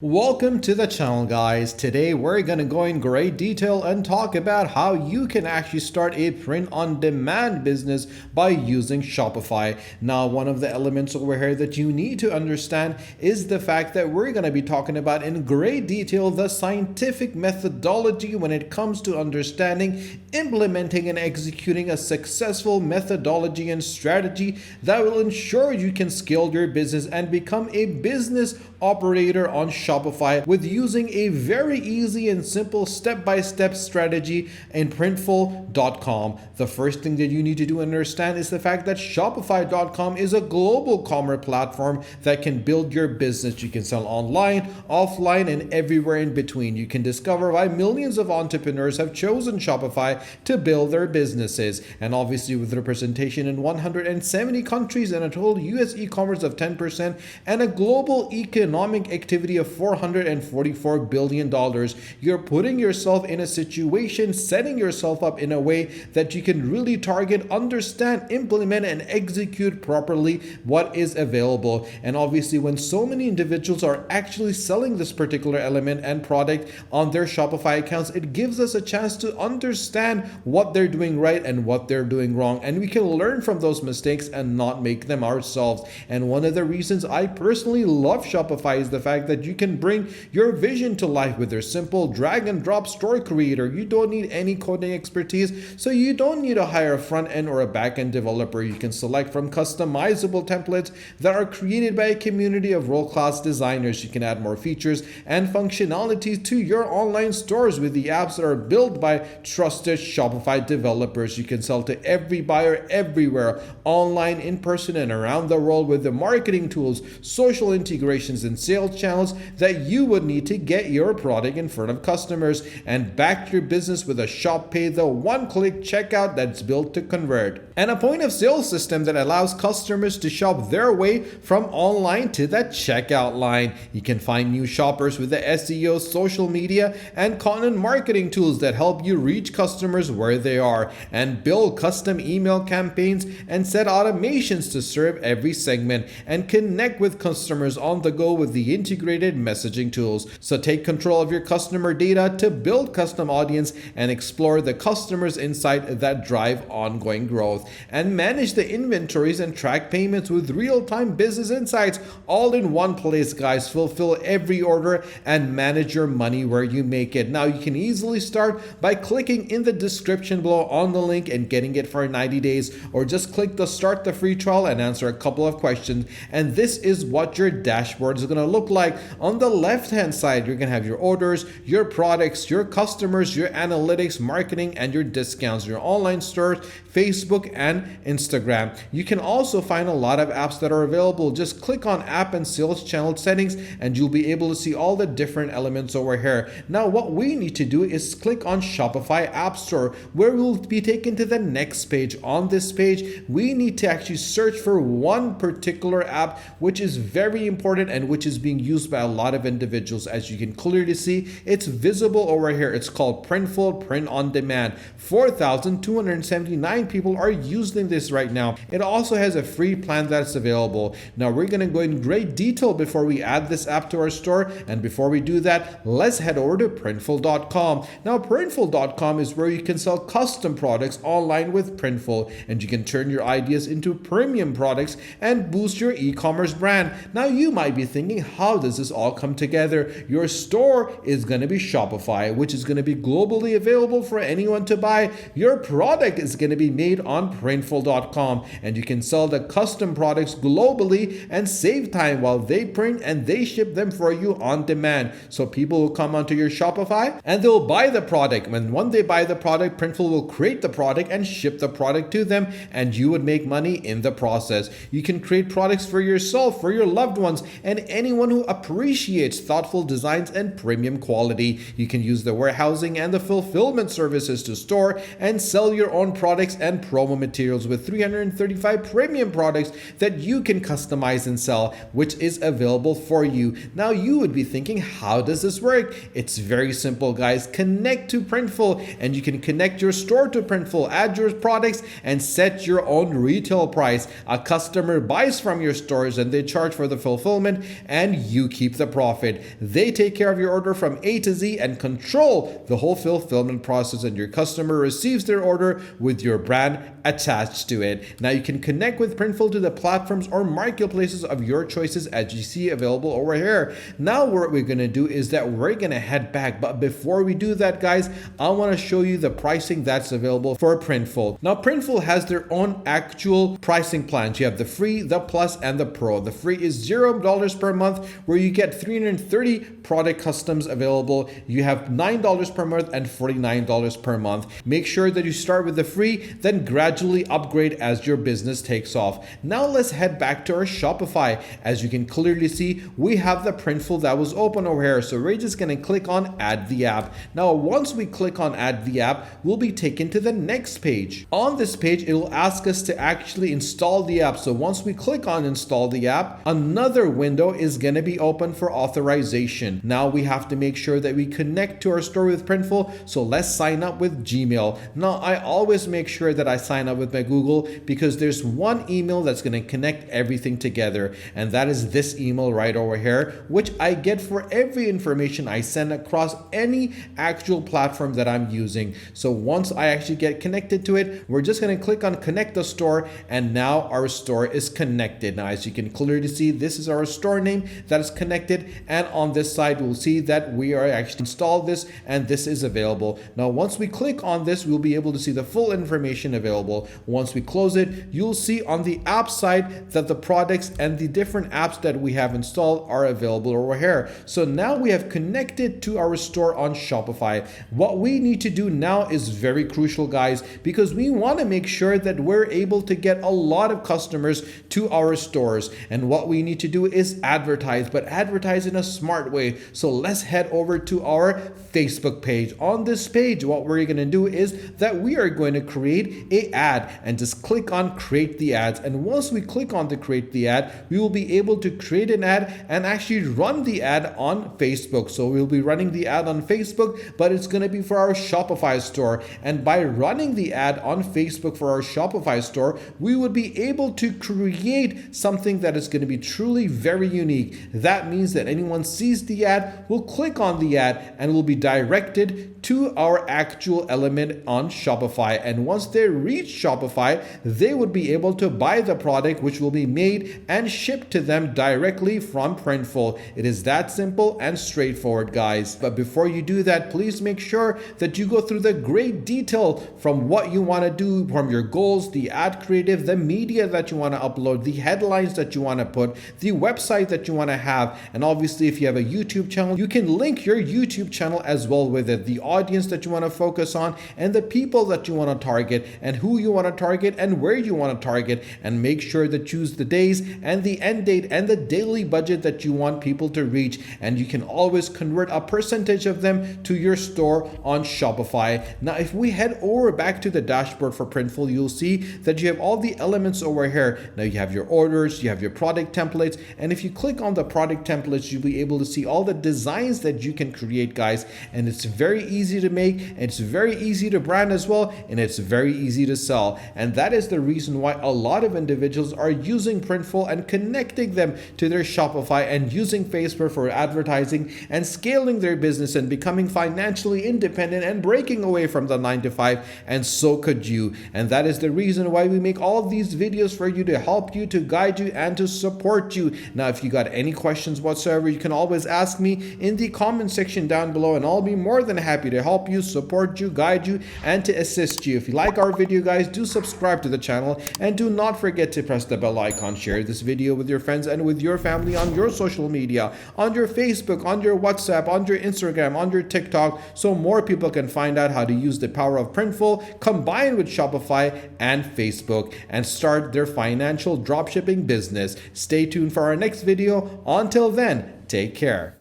Welcome to the channel, guys. Today we're going to go in great detail and talk about how you can actually start a print-on-demand business by using Shopify. Now, one of the elements over here that you need to understand is the fact that we're going to be talking about in great detail the scientific methodology when it comes to understanding, implementing, and executing a successful methodology and strategy that will ensure you can scale your business and become a business operator on Shopify with using a very easy and simple step-by-step strategy in Printful.com. The first thing that you need to do and understand is the fact that Shopify.com is a global commerce platform that can build your business. You can sell online, offline, and everywhere in between. You can discover why millions of entrepreneurs have chosen Shopify to build their businesses. And obviously with representation in 170 countries and a total US e-commerce of 10% and a global economic activity of $444 billion, you're putting yourself in a situation, setting yourself up in a way that you can really target, understand, implement, and execute properly what is available. And obviously, when so many individuals are actually selling this particular element and product on their Shopify accounts, it gives us a chance to understand what they're doing right and what they're doing wrong. And we can learn from those mistakes and not make them ourselves. And one of the reasons I personally love Shopify is the fact that you can bring your vision to life with their simple drag and drop store creator. You don't need any coding expertise, so you don't need to hire a front end or a back end developer. You can select from customizable templates that are created by a community of world-class designers. You can add more features and functionalities to your online stores with the apps that are built by trusted Shopify developers. You can sell to every buyer everywhere, online, in person, and around the world with the marketing tools, social integrations, and sales channels that you would need to get your product in front of customers and back your business with a Shop Pay, the one-click checkout that's built to convert, and a point of sale system that allows customers to shop their way from online to that checkout line. You can find new shoppers with the SEO, social media, and content marketing tools that help you reach customers where they are and build custom email campaigns and set automations to serve every segment and connect with customers on the go with the integrated messaging tools. So take control of your customer data to build custom audience and explore the customer's insight that drive ongoing growth, and manage the inventories and track payments with real-time business insights all in one place, guys. Fulfill every order and manage your money where you make it. Now you can easily start by clicking in the description below on the link and getting it for 90 days, or just click the start the free trial and answer a couple of questions, and this is what your dashboard is going to look like. On the left hand side, you're going to have your orders, your products, your customers, your analytics, marketing, and your discounts, your online stores, Facebook, and Instagram. You can also find a lot of apps that are available. Just click on app and sales channel settings and you'll be able to see all the different elements over here. Now what we need to do is click on Shopify App Store, where we'll be taken to the next page. On this page, we need to actually search for one particular app which is very important and which is being used by a lot of individuals. As you can clearly see, it's visible over here. It's called Printful, Print on Demand. 4,279 people are using this right now. It also has a free plan that's available. Now we're going to go in great detail before we add this app to our store, and before we do that, let's head over to Printful.com. Now Printful.com is where you can sell custom products online with Printful, and you can turn your ideas into premium products and boost your e-commerce brand. Now you might be thinking, how does this all come together? Your store is going to be Shopify, which is going to be globally available for anyone to buy. Your product is going to be made on Printful.com, and you can sell the custom products globally and save time while they print and they ship them for you on demand. So people will come onto your Shopify and they'll buy the product. When they buy the product, Printful will create the product and ship the product to them, and you would make money in the process. You can create products for yourself, for your loved ones, and anyone who appreciates thoughtful designs and premium quality. You can use the warehousing and the fulfillment services to store and sell your own products and promo materials with 335 premium products that you can customize and sell, which is available for you. Now you would be thinking, how does this work? It's very simple, guys. Connect to Printful and you can connect your store to Printful, add your products, and set your own retail price. A customer buys from your stores and they charge for the fulfillment, and you keep the profit. They take care of your order from A to Z and control the whole fulfillment process, and your customer receives their order with your brand attached to it. Now you can connect with Printful to the platforms or marketplaces of your choices as you see available over here. Now what we're going to do is that we're going to head back, but before we do that, guys, I want to show you the pricing that's available for Printful. Now Printful has their own actual pricing plans. You have the free, the plus, and the pro. The free is $0 per month, where you get 330 product customs available. You have $9 per month and $49 per month. Make sure that you start with the free, then gradually upgrade as your business takes off. Now let's head back to our Shopify. As you can clearly see, we have the Printful that was open over here. So we're just going to click on add the app. Now once we click on add the app, we'll be taken to the next page. On this page, it will ask us to actually install the app. So once we click on install the app, another window is going to be open for authorization. Now we have to make sure that we connect to our store with Printful. So let's sign up with Gmail. Now I always make sure that I sign up with my Google, because there's one email that's going to connect everything together, and that is this email right over here, which I get for every information I send across any actual platform that I'm using. So once I actually get connected to it, we're just going to click on connect the store, and now our store is connected. Now as you can clearly see, this is our store name that is connected, and on this side we'll see that we are actually installed this, and this is available. Now once we click on this, we'll be able to see the full information available. Once we close it, you'll see on the app side that the products and the different apps that we have installed are available over here. So now we have connected to our store on Shopify. What we need to do now is very crucial, guys, because we want to make sure that we're able to get a lot of customers to our stores. And what we need to do is advertise, but advertise in a smart way. So let's head over to our Facebook page. On this page, what we're going to do is that we are going to create an ad, and just click on create the ads. And once we click on the create the ad, we will be able to create an ad and actually run the ad on Facebook. So we'll be running the ad on Facebook, but it's going to be for our Shopify store. And by running the ad on Facebook for our Shopify store, we would be able to create something that is going to be truly very unique. That means that anyone sees the ad will click on the ad and will be directed to our actual element on Shopify. And once they reach Shopify, they would be able to buy the product, which will be made and shipped to them directly from Printful. It is that simple and straightforward, guys. But before you do that, please make sure that you go through the great detail from what you want to do, from your goals, the ad creative, the media that you want to upload, the headlines that you want to put, the website that you want to have. And obviously, if you have a YouTube channel, you can link your YouTube channel as well with it, the audience that you want to focus on, and the people that you want to target, and who you want to target, and where you want to target. And make sure to choose the days and the end date and the daily budget that you want people to reach. And you can always convert a percentage of them to your store on Shopify. Now, if we head over back to the dashboard for Printful, you'll see that you have all the elements over here. Now you have your orders, you have your product templates, and if you click on the product templates, you'll be able to see all the designs that you can create, guys. And it's very easy to make, it's very easy to brand as well, and it's very easy to sell. And that is the reason why a lot of individuals are using Printful and connecting them to their Shopify and using Facebook for advertising and scaling their business and becoming financially independent and breaking away from the 9-to-5, and so could you. And that is the reason why we make all of these videos for you, to help you, to guide you, and to support you. Now, if you got any questions whatsoever, you can always ask me in the comment section down below, and I'll be more than happy to help you, support you, guide you, and to assist you. If you like our video, guys, do subscribe to the channel, and do not forget to press the bell icon. Share this video with your friends and with your family on your social media, on your Facebook, on your WhatsApp, on your Instagram, on your TikTok, so more people can find out how to use the power of Printful combined with Shopify and Facebook and start their financial dropshipping business. Stay tuned for our next video. Until then, take care.